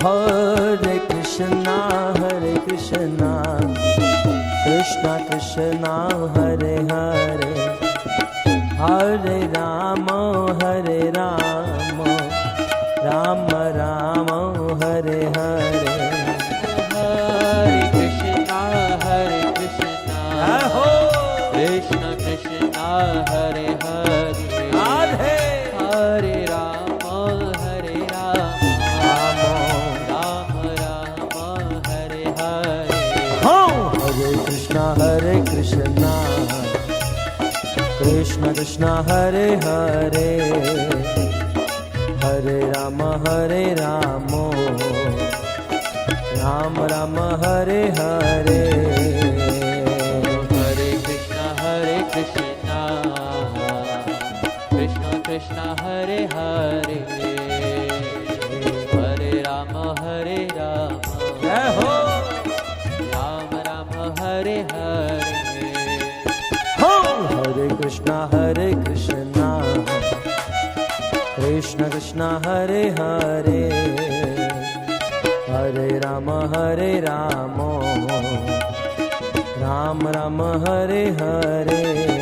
Hare Krishna, Krishna Krishna, Hare Hare, Hare Rama, Rama Rama, Hare Hare. Hare Krishna, Krishna Krishna, Hare Hare, Radhe. Hare Rama, Rama Rama, Hare Hare. Oh, Hare Krishna, Krishna Krishna, Hare Hare, Hare Rama, Rama Rama, Hare Hare. Hare Krishna, Krishna Krishna, Hare Hare, Hare Rama, Jai ho. Rama Rama, Hare Hare. Oh, Hare Krishna, Krishna Krishna, Hare Hare, Hare Rama, Rama Rama, Hare Hare.